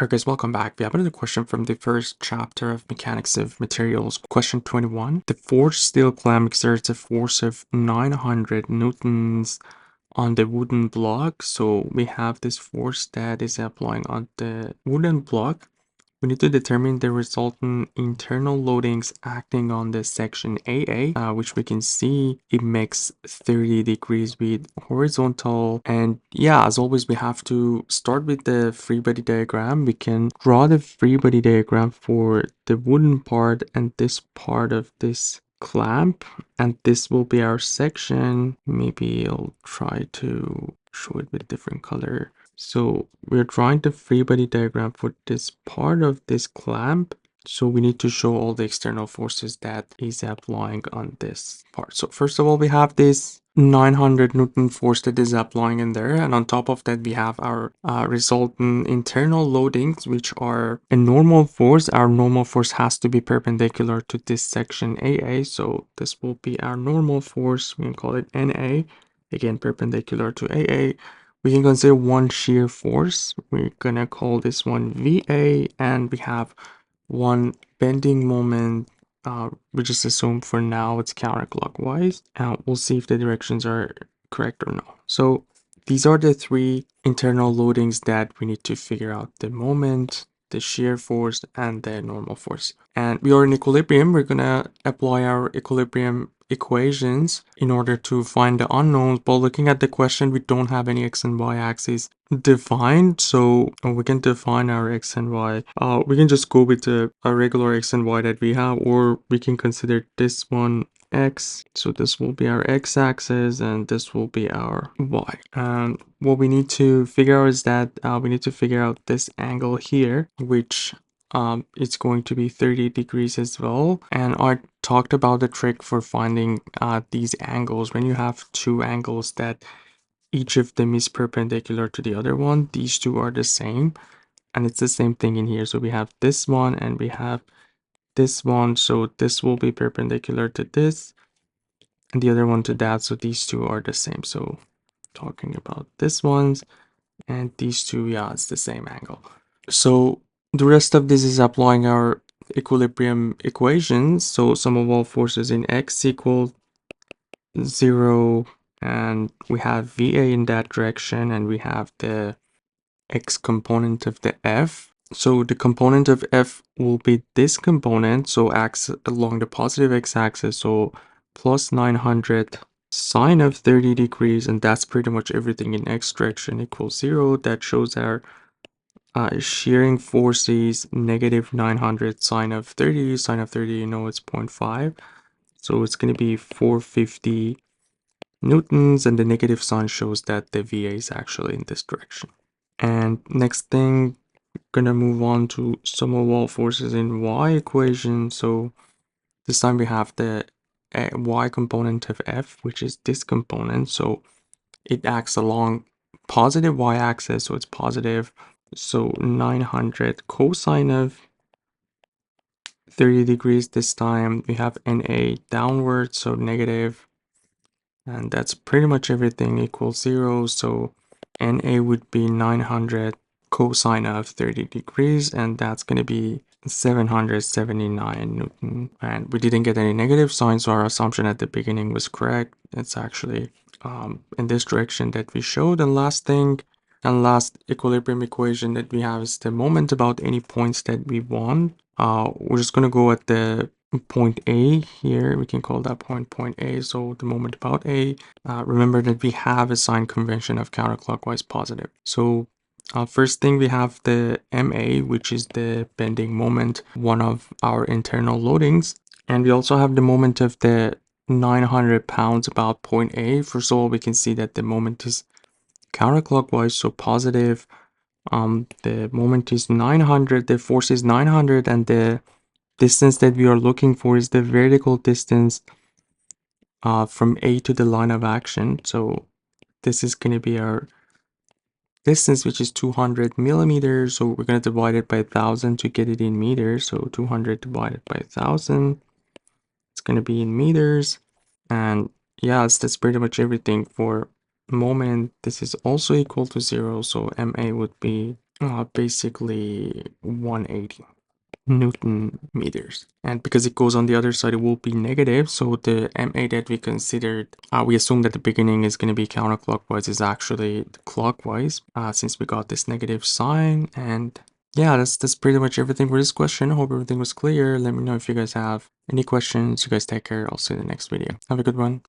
Alright guys, welcome back. We have another question from the first chapter of Mechanics of Materials. Question 21. The forged steel clamp exerts a force of 900 newtons on the wooden block. So we have this force that is applying on the wooden block. We need to determine the resultant internal loadings acting on the section AA, which we can see it makes 30 degrees with horizontal. And yeah, as always, we have to start with the free body diagram. We can draw the free body diagram for the wooden part and this part of this clamp, and this will be our section. Maybe I'll try to show it with different color. So we're drawing the free body diagram for this part of this clamp. So we need to show all the external forces that is applying on this part. So first of all, we have this 900 Newton force that is applying in there. And on top of that, we have our resultant internal loadings, which are a normal force. Our normal force has to be perpendicular to this section AA. So this will be our normal force. We can call it NA. Again, perpendicular to AA. We can consider one shear force. We're gonna call this one VA, and we have one bending moment. We just assume for now it's counterclockwise. We'll see if the directions are correct or no. So these are the three internal loadings that we need to figure out: the moment, the shear force, and the normal force. And we are in equilibrium. We're gonna apply our equilibrium equations in order to find the unknowns. But looking at the question, we don't have any x and y axes defined, so we can define our x and y. We can just go with a regular x and y that we have, or we can consider this one x. So this will be our x-axis and this will be our y. And what we need to figure out is that we need to figure out this angle here, which it's going to be 30 degrees as well. And I talked about the trick for finding these angles. When you have two angles that each of them is perpendicular to the other one, these two are the same, and it's the same thing in here. So we have this one and we have this one, so this will be perpendicular to this and the other one to that, so these two are the same. So talking about this ones and these two, yeah, it's the same angle. So the rest of this is applying our equilibrium equations. So sum of all forces in x equal 0, and we have VA in that direction, and we have the x component of the F. So the component of F will be this component, so acts along the positive x-axis, so plus 900 sine of 30 degrees, and that's pretty much everything in x direction equals 0. That shows our shearing forces negative 900 sine of 30. Sine of 30, you know, it's 0.5. So it's going to be 450 newtons, and the negative sign shows that the VA is actually in this direction. And next thing, gonna move on to sum of all forces in y equation. So this time we have the y component of F, which is this component. So it acts along positive y-axis, so it's positive. So 900 cosine of 30 degrees this time. We have NA downward, so negative. And that's pretty much everything equals 0. So NA would be 900 cosine of 30 degrees, and that's going to be 779 Newton. And we didn't get any negative signs, so our assumption at the beginning was correct. It's actually in this direction that we showed. And last thing, and last equilibrium equation that we have is the moment about any points that we want. We're just going to go at the point A here. We can call that point A. So the moment about A, remember that we have a sign convention of counterclockwise positive. So first thing, we have the MA, which is the bending moment, one of our internal loadings. And we also have the moment of the 900 pounds about point A. First of all, we can see that the moment is counterclockwise, so positive. The moment is 900, the force is 900, and the distance that we are looking for is the vertical distance from A to the line of action. So this is going to be our distance, which is 200 millimeters. So we're going to divide it by 1,000 to get it in meters. So 200 divided by 1,000, it's going to be in meters. And yes, that's pretty much everything for moment. This is also equal to 0. So MA would be basically 180 Newton meters. And because it goes on the other side, it will be negative. So the MA that we considered, we assume that the beginning is going to be counterclockwise is actually clockwise, since we got this negative sign. And yeah, that's pretty much everything for this question. I hope everything was clear. Let me know if you guys have any questions. You guys take care. I'll see you in the next video. Have a good one.